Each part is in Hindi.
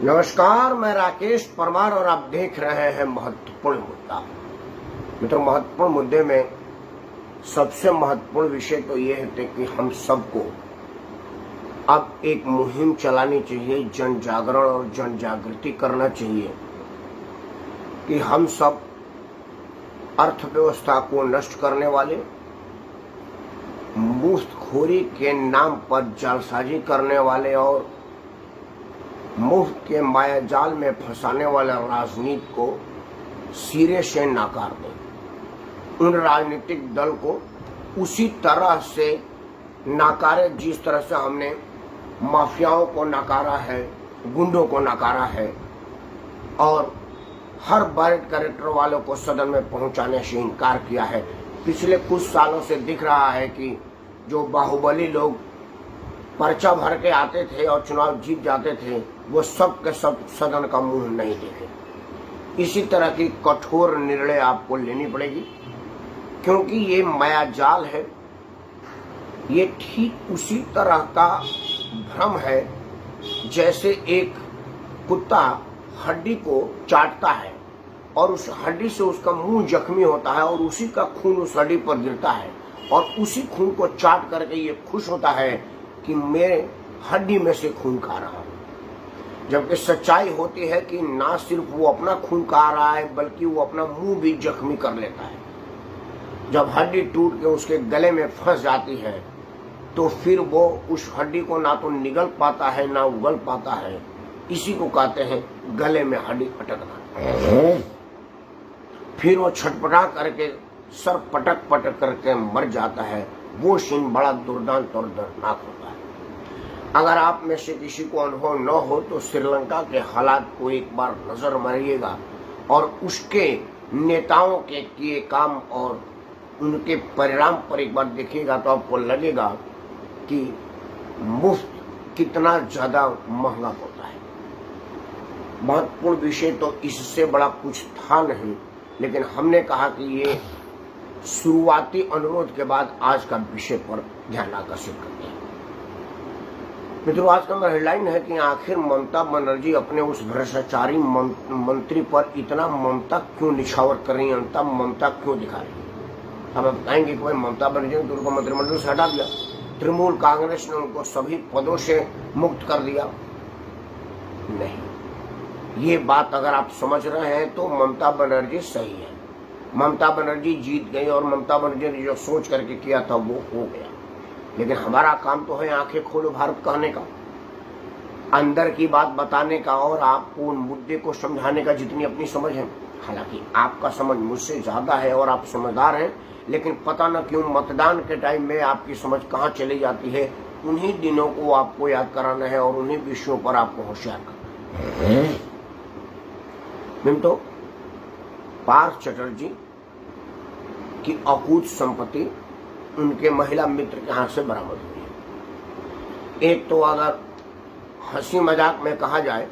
नमस्कार, मैं राकेश परमार और आप देख रहे हैं महत्वपूर्ण मुद्दा। मित्रों, महत्वपूर्ण मुद्दे में सबसे महत्वपूर्ण विषय तो ये है कि हम सबको अब एक मुहिम चलानी चाहिए, जन जागरण और जन जागृति करना चाहिए कि हम सब अर्थव्यवस्था को नष्ट करने वाले, मुफ्तखोरी के नाम पर जालसाजी करने वाले और मुफ्त के मायाजाल में फंसाने वाले राजनीति को सिरे से नकार दें। उन राजनीतिक दल को उसी तरह से नकारे जिस तरह से हमने माफियाओं को नकारा है, गुंडों को नकारा है और हर बैड कैरेक्टर वालों को सदन में पहुंचाने से इनकार किया है। पिछले कुछ सालों से दिख रहा है कि जो बाहुबली लोग पर्चा भर के आते थे और चुनाव जीत जाते थे, वो सब के सब सदन का मुंह नहीं देखे। इसी तरह की कठोर निर्णय आपको लेनी पड़ेगी, क्योंकि ये मायाजाल है। ये ठीक उसी तरह का भ्रम है जैसे एक कुत्ता हड्डी को चाटता है और उस हड्डी से उसका मुंह जख्मी होता है और उसी का खून उस हड्डी पर गिरता है और उसी खून को चाट करके ये खुश होता है कि मेरे हड्डी में से खून खा रहा हूं। जबकि सच्चाई होती है कि ना सिर्फ वो अपना खून खा रहा है बल्कि वो अपना मुंह भी जख्मी कर लेता है। जब हड्डी टूट के उसके गले में फंस जाती है तो फिर वो उस हड्डी को ना तो निगल पाता है ना उगल पाता है। इसी को कहते हैं गले में हड्डी अटकना। फिर वो छटपटा करके सर पटक पटक करके मर जाता है। वो सीन बड़ा दुर्दांत और दर्दनाक होता है। अगर आप में से किसी को अनुभव न हो तो श्रीलंका के हालात को एक बार नजर मारिएगा और उसके नेताओं के किए काम और उनके परिणाम पर एक बार देखिएगा तो आपको लगेगा कि मुफ्त कितना ज्यादा महंगा होता है। महत्वपूर्ण विषय तो इससे बड़ा कुछ था नहीं, लेकिन हमने कहा कि ये शुरुआती अनुरोध के बाद आज का विषय पर ध्यान आकर्षित करते हैं। मित्रों, आज का मेरा हेडलाइन है कि आखिर ममता बनर्जी अपने उस भ्रष्टाचारी मंत्री पर इतना ममता क्यों निछावर कर रही है, इतना ममता क्यों दिखा रही है। अब आप बताएंगे कि भाई ममता बनर्जी ने उनको मंत्रिमंडल से हटा दिया, तृणमूल कांग्रेस ने उनको सभी पदों से मुक्त कर दिया। नहीं, ये बात अगर आप समझ रहे हैं तो ममता बनर्जी सही है। ममता बनर्जी जीत गई और ममता बनर्जी ने जो सोच करके किया था वो हो गया। लेकिन हमारा काम तो है आंखें खोलो भारत कहने का, अंदर की बात बताने का और आपको उन मुद्दे को समझाने का जितनी अपनी समझ है। हालांकि आपका समझ मुझसे ज्यादा है और आप समझदार हैं, लेकिन पता न क्यों मतदान के टाइम में आपकी समझ कहाँ चली जाती है। उन्हीं दिनों को आपको याद कराना है और उन्हीं विषयों पर आपको होशियार करना है। मिनटों, पार्थ चटर्जी की अकूत संपत्ति उनके महिला मित्र के हाथ से बरामद हुई है। एक तो अगर हंसी मजाक में कहा जाए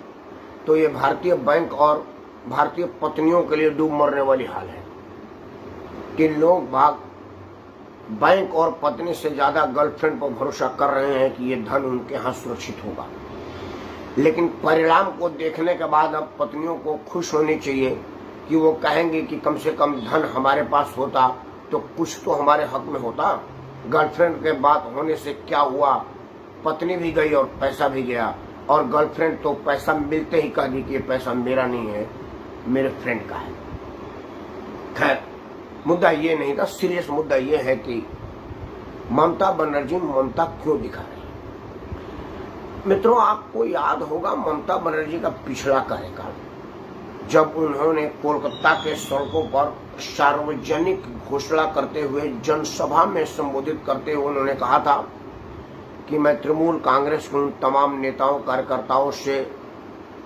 तो ये भारतीय बैंक और भारतीय पत्नियों के लिए डूब मरने वाली हाल है कि लोग भाग बैंक और पत्नी से ज्यादा गर्लफ्रेंड पर भरोसा कर रहे हैं कि ये धन उनके यहाँ सुरक्षित होगा। लेकिन परिणाम को देखने के बाद अब पत्नियों को खुश होनी चाहिए कि वो कहेंगे कि कम से कम धन हमारे पास होता तो कुछ तो हमारे हक में होता। गर्लफ्रेंड के बात होने से क्या हुआ, पत्नी भी गई और पैसा भी गया और गर्लफ्रेंड तो पैसा मिलते ही कह दी कि ये पैसा मेरा नहीं है, मेरे फ्रेंड का है। खैर, मुद्दा ये नहीं था। सीरियस मुद्दा ये है कि ममता बनर्जी ममता क्यों दिखा रही है। मित्रों, आपको याद होगा ममता बनर्जी का पिछला कार्यकाल, जब उन्होंने कोलकाता के सड़कों पर सार्वजनिक घोषणा करते हुए जनसभा में संबोधित करते हुए उन्होंने कहा था कि मैं तृणमूल कांग्रेस के उन तमाम नेताओं कार्यकर्ताओं से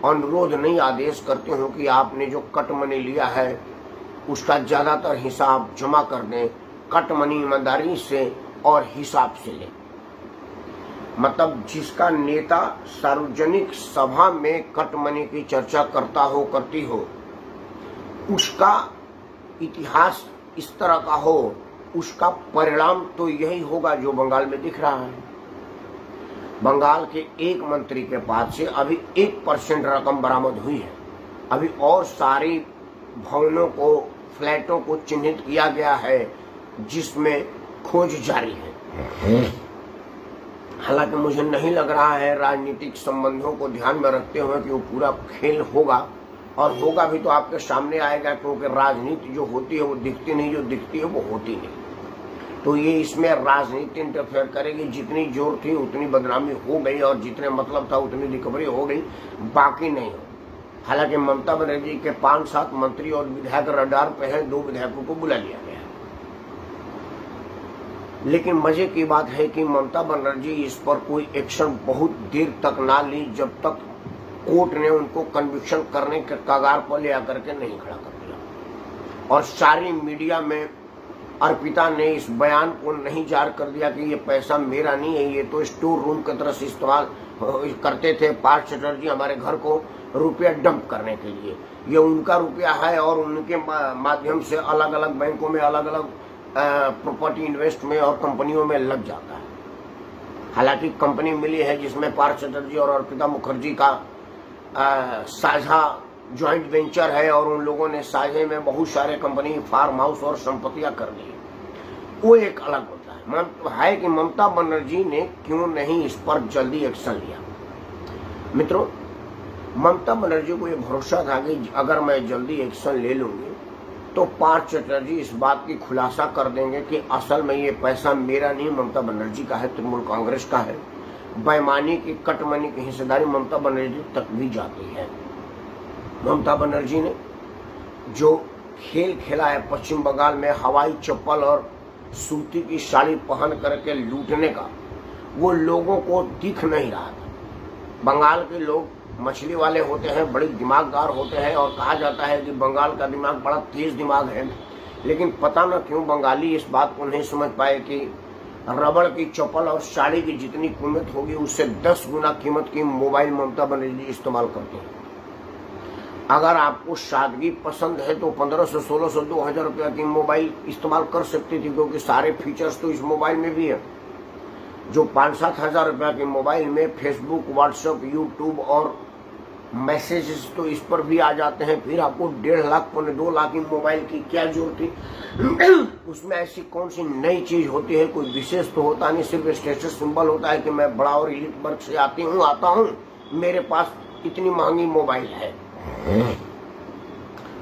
अनुरोध नहीं आदेश करती हूं कि आपने जो कट मनी लिया है उसका ज्यादातर हिसाब जमा कर दें, कट मनी ईमानदारी से और हिसाब से लें। मतलब जिसका नेता सार्वजनिक सभा में कट मनी की चर्चा करता हो, करती हो, उसका इतिहास इस तरह का हो, उसका परिणाम तो यही होगा जो बंगाल में दिख रहा है। बंगाल के एक मंत्री के पास से अभी 1% रकम बरामद हुई है। अभी और सारी भवनों को, फ्लैटों को चिन्हित किया गया है जिसमें खोज जारी है। हालांकि मुझे नहीं लग रहा है राजनीतिक संबंधों को ध्यान में रखते हुए कि वो पूरा खेल होगा, और होगा भी तो आपके सामने आएगा, क्योंकि राजनीति जो होती है वो दिखती नहीं, जो दिखती है वो होती नहीं। तो ये इसमें राजनीति इंटरफेयर करेगी। जितनी जोर थी उतनी बदनामी हो गई और जितने मतलब था उतनी रिकवरी हो गई, बाकी नहीं हो। हालांकि ममता बनर्जी के 5-7 मंत्री और विधायक रडार पे हैं, 2 विधायकों को बुला लिया गया। लेकिन मजे की बात है कि ममता बनर्जी इस पर कोई एक्शन बहुत देर तक ना ली, जब तक कोर्ट ने उनको कन्विक्शन करने के कगार पर ले आकर के नहीं खड़ा कर दिया। और सारी मीडिया में अर्पिता ने इस बयान को नहीं जारी कर दिया कि ये पैसा मेरा नहीं है, ये तो स्टोर रूम की तरह से इस्तेमाल करते थे पार्थ चटर्जी हमारे घर को रुपया डंप करने के लिए। ये उनका रुपया है और उनके माध्यम से अलग अलग बैंकों में अलग अलग प्रॉपर्टी इन्वेस्ट में और कंपनियों में लग जाता है। हालांकि कंपनी मिली है जिसमें पार्थ चटर्जी और अर्पिता मुखर्जी का साझा ज्वाइंट वेंचर है, और उन लोगों ने साझे में बहुत सारे कंपनी, फार्म हाउस और संपत्तियां कर ली। वो एक अलग होता है कि ममता बनर्जी ने क्यों नहीं इस पर जल्दी एक्शन लिया। मित्रों, ममता बनर्जी को ये भरोसा था कि अगर मैं जल्दी एक्शन ले लूंगी तो पार्थ चटर्जी इस बात की खुलासा कर देंगे कि असल में ये पैसा मेरा नहीं, ममता बनर्जी का है, तृणमूल कांग्रेस का है। बेईमानी की, कटमनी की हिस्सेदारी ममता बनर्जी तक भी जाती है। ममता बनर्जी ने जो खेल खेला है पश्चिम बंगाल में हवाई चप्पल और सूती की साड़ी पहन करके लूटने का, वो लोगों को दिख नहीं रहा था। बंगाल के लोग मछली वाले होते हैं, बड़े दिमागदार होते हैं, और कहा जाता है कि बंगाल का दिमाग बड़ा तेज दिमाग है। लेकिन पता न क्यों बंगाली इस बात को नहीं समझ पाए कि रबड़ की चप्पल और साड़ी की जितनी कीमत होगी उससे 10 गुना कीमत की मोबाइल ममता बनर्जी इस्तेमाल करते हैं। अगर आपको सादगी पसंद है तो 1500, 1600, 2000 रुपया की मोबाइल इस्तेमाल कर सकती थी, क्योंकि सारे फीचर्स तो इस मोबाइल में भी है। जो 5-7 हजार रुपया की मोबाइल में फेसबुक, व्हाट्सएप, यूट्यूब और मैसेजेस तो इस पर भी आ जाते हैं। फिर आपको 1.5 लाख, 2 लाख की मोबाइल की क्या जरूरत थी? उसमें ऐसी कौन सी नई चीज होती है? कोई विशेष तो होता नहीं, सिर्फ स्टेटस सिंबल होता है कि मैं बड़ा और एलिट वर्ग से आता हूँ, मेरे पास इतनी महंगी मोबाइल है।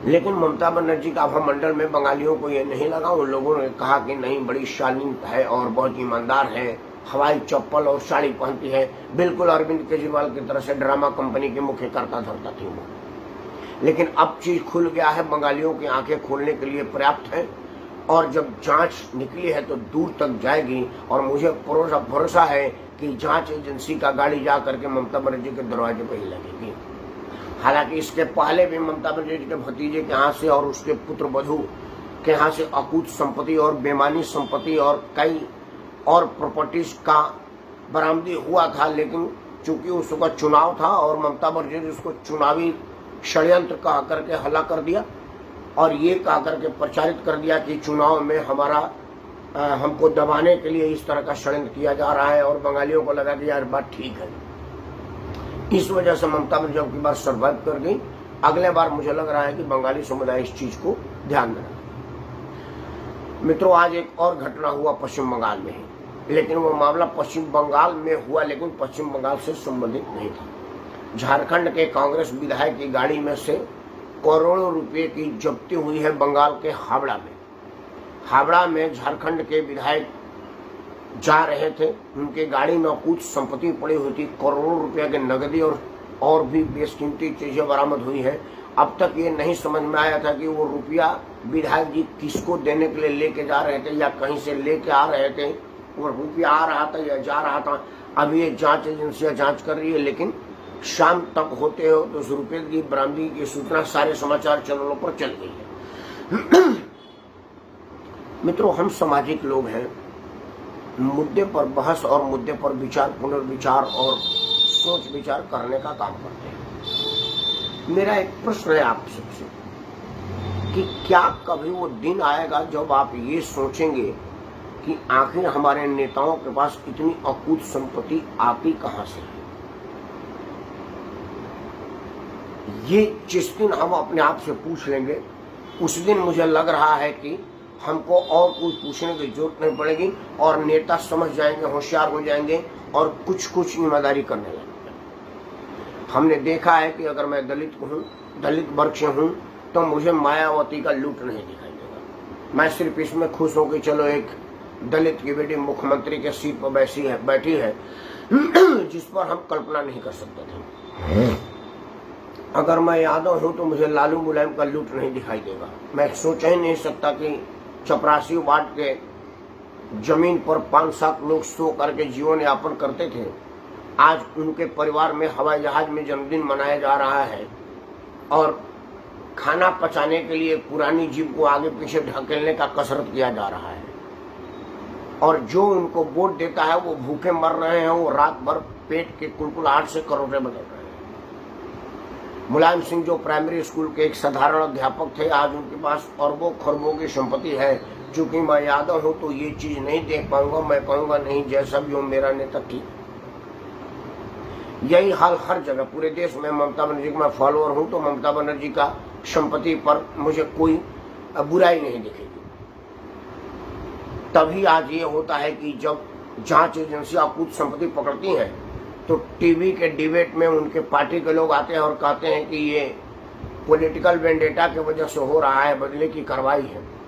लेकिन ममता बनर्जी का आभा में बंगालियों को ये नहीं लगा। उन लोगों ने कहा कि नहीं, बड़ी शालीन है और बहुत ईमानदार है, हवाई चप्पल और साड़ी पहनती है, बिल्कुल अरविंद केजरीवाल की तरह से ड्रामा कंपनी के मुख्य कर्ता धरता थी वो। लेकिन अब चीज खुल गया है, बंगालियों की आंखें खोलने के लिए पर्याप्त है, और जब जांच निकली है तो दूर तक जाएगी। और मुझे भरोसा है कि जांच एजेंसी का गाड़ी जा करके ममता बनर्जी के दरवाजे पर ही लगेगी। हालांकि इसके पहले भी ममता बनर्जी के भतीजे के यहाँ से और उसके पुत्र वधू के यहाँ से अकूत संपत्ति और बेमानी संपत्ति और कई और प्रॉपर्टीज का बरामदी हुआ था। लेकिन चूंकि उसका चुनाव था और ममता बनर्जी ने उसको चुनावी षड्यंत्र कहा करके हल्ला कर दिया, और ये कहा करके प्रचारित कर दिया कि चुनाव में हमको दबाने के लिए इस तरह का षड्यंत्र किया जा रहा है। और बंगालियों को लगा कि यार बात ठीक है, इस वजह से ममता बनर्जी अब की बार सर्वाइव कर गई। अगले बार मुझे लग रहा है कि बंगाली समुदाय इस चीज को ध्यान में रखेगा। मित्रों, आज एक और घटना हुआ पश्चिम बंगाल में, लेकिन वो मामला पश्चिम बंगाल में हुआ लेकिन पश्चिम बंगाल से संबंधित नहीं था। झारखंड के कांग्रेस विधायक की गाड़ी में से करोड़ों रुपए की जब्ती हुई है बंगाल के हावड़ा में। हावड़ा में झारखंड के विधायक जा रहे थे, उनके गाड़ी में कुछ संपत्ति पड़ी हुई थी, करोड़ों रुपए के नगदी और भी बेशकीमती चीजें बरामद हुई है। अब तक ये नहीं समझ में आया था कि वो रुपया विधायक जी किसको देने के लिए लेके जा रहे थे या कहीं से लेके आ रहे थे, वो रुपया आ रहा था या जा रहा था। अब ये जांच एजेंसियां जांच कर रही है, लेकिन शाम तक होते हो तो उस रुपये की बरामदगी की सूचना सारे समाचार चैनलों पर चल गई है। मित्रों, हम सामाजिक लोग हैं, मुद्दे पर बहस और मुद्दे पर विचार, पुनर्विचार और सोच विचार करने का काम करते हैं। मेरा एक प्रश्न है आप सबसे कि क्या कभी वो दिन आएगा जब आप ये सोचेंगे कि आखिर हमारे नेताओं के पास इतनी अकूत संपत्ति आती कहां से है। ये जिस दिन हम अपने आप से पूछ लेंगे उस दिन मुझे लग रहा है कि हमको और कुछ पूछने की जरूरत नहीं पड़ेगी और नेता समझ जाएंगे, होशियार हो जाएंगे और कुछ ईमानदारी करने लगेंगे। हमने देखा है कि अगर मैं दलित वर्ग से हूं तो मुझे मायावती का लूट नहीं दिखाई देगा। मैं सिर्फ इसमें खुश हूं कि चलो एक दलित की बेटी मुख्यमंत्री के सीट पर बैठी है जिस पर हम कल्पना नहीं कर सकते थे। अगर मैं यादव हूं तो मुझे लालू मुलायम का लूट नहीं दिखाई देगा। मैं सोच ही नहीं सकता कि चपरासी वार्ड के जमीन पर 5-7 लोग सो करके जीवन यापन करते थे, आज उनके परिवार में हवाई जहाज में जन्मदिन मनाया जा रहा है और खाना पचाने के लिए पुरानी जीप को आगे पीछे ढकेलने का कसरत किया जा रहा है। और जो उनको वोट देता है वो भूखे मर रहे हैं, वो रात भर पेट के कुलकुलाहट से करोड़े बदल रहे हैं। मुलायम सिंह जो प्राइमरी स्कूल के एक साधारण अध्यापक थे, आज उनके पास अरबों खरबों की संपत्ति है। चूंकि मैं यादव हूं तो ये चीज नहीं देख पाऊंगा। मैं कहूंगा नहीं, जैसा भी हो मेरा नेता ठीक। यही हाल हर जगह पूरे देश में। ममता बनर्जी का मैं फॉलोअर हूं तो ममता बनर्जी का संपत्ति पर मुझे कोई बुराई नहीं दिखेगी। तभी आज ये होता है कि जब जांच एजेंसियां कुछ संपत्ति पकड़ती हैं तो टीवी के डिबेट में उनके पार्टी के लोग आते हैं और कहते हैं कि ये पॉलिटिकल वेंडेटा की वजह से हो रहा है, बदले की कार्रवाई है।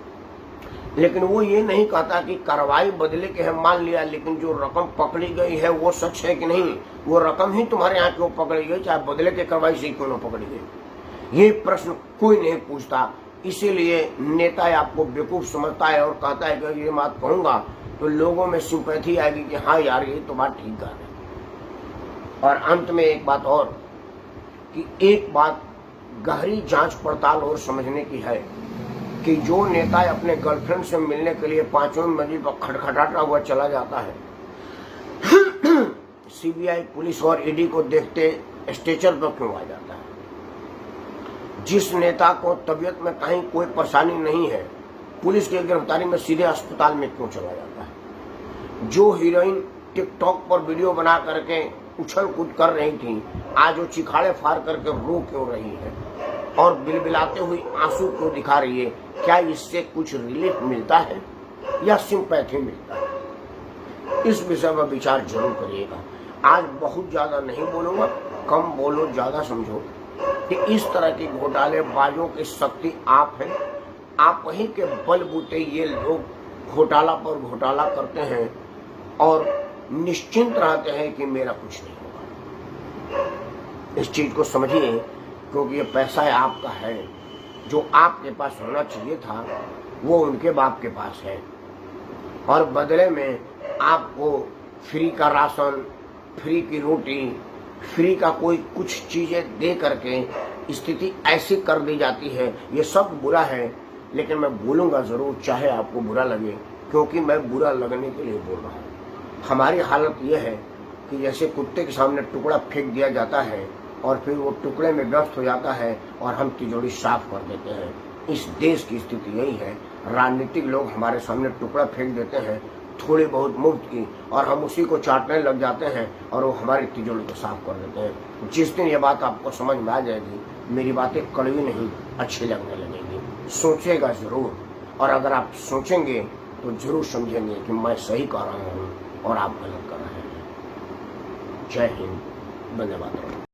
लेकिन वो ये नहीं कहता कि कार्रवाई बदले के है, मान लिया, लेकिन जो रकम पकड़ी गई है वो सच है कि नहीं। वो रकम ही तुम्हारे यहाँ क्यों पकड़ी गई, चाहे बदले के कार्रवाई से क्यों न पकड़ी गई। ये प्रश्न कोई नहीं पूछता। इसीलिए नेता आपको बेवकूफ समझता है और कहता है कि ये बात कहूंगा तो लोगों में सिंपैथी आएगी कि हाँ यार ये तो बात ठीक है। और अंत में एक बात और कि एक बात गहरी जांच पड़ताल और समझने की है कि जो नेता अपने गर्लफ्रेंड से मिलने के लिए 5वीं मंजिल पर खटखटाता हुआ चला जाता है, सीबीआई पुलिस और ईडी को देखते स्ट्रेचर पर क्यों आ जाता है। जिस नेता को तबीयत में कहीं कोई परेशानी नहीं है, पुलिस की गिरफ्तारी में सीधे अस्पताल में क्यों चला जाता है। जो हीरोइन टिकटॉक पर वीडियो बना करके उछल कूद कर रही थी, आज वो चिखाड़े फाड़ करके रो क्यों रही है और बिलबिलाते हुए आंसू क्यों दिखा रही है। क्या इससे कुछ रिलीफ मिलता है या सिंपैथी मिलता है। इस विषय पर विचार जरूर करिएगा। आज बहुत ज्यादा नहीं बोलूंगा, कम बोलो ज्यादा समझो कि इस तरह की घोटालेबाजों की शक्ति आप हैं। आप वही के बलबूते ये लोग घोटाला पर घोटाला करते हैं और निश्चिंत रहते हैं कि मेरा कुछ नहीं होगा। इस चीज को समझिए, क्योंकि ये पैसा है आपका है। जो आपके पास होना चाहिए था वो उनके बाप के पास है और बदले में आपको फ्री का राशन, फ्री की रोटी, फ्री का कोई कुछ चीजें दे करके स्थिति ऐसी कर दी जाती है। ये सब बुरा है, लेकिन मैं बोलूंगा जरूर, चाहे आपको बुरा लगे, क्योंकि मैं बुरा लगने के लिए बोल रहा हूँ। हमारी हालत यह है कि जैसे कुत्ते के सामने टुकड़ा फेंक दिया जाता है और फिर वो टुकड़े में व्यस्त हो जाता है और हम तिजोरी साफ कर देते हैं। इस देश की स्थिति यही है। राजनीतिक लोग हमारे सामने टुकड़ा फेंक देते हैं थोड़ी बहुत मुफ्त की, और हम उसी को चाटने लग जाते हैं और वो हमारी तिजोरी को साफ कर देते हैं। जिस दिन ये बात आपको समझ में आ जाएगी, मेरी बातें कड़वी नहीं अच्छी लगने लगेगी। सोचेगा जरूर, और अगर आप सोचेंगे तो जरूर समझेंगे कि मैं सही कह रहा हूँ और आप गलत कर रहे हैं। जय हिंद, धन्यवाद।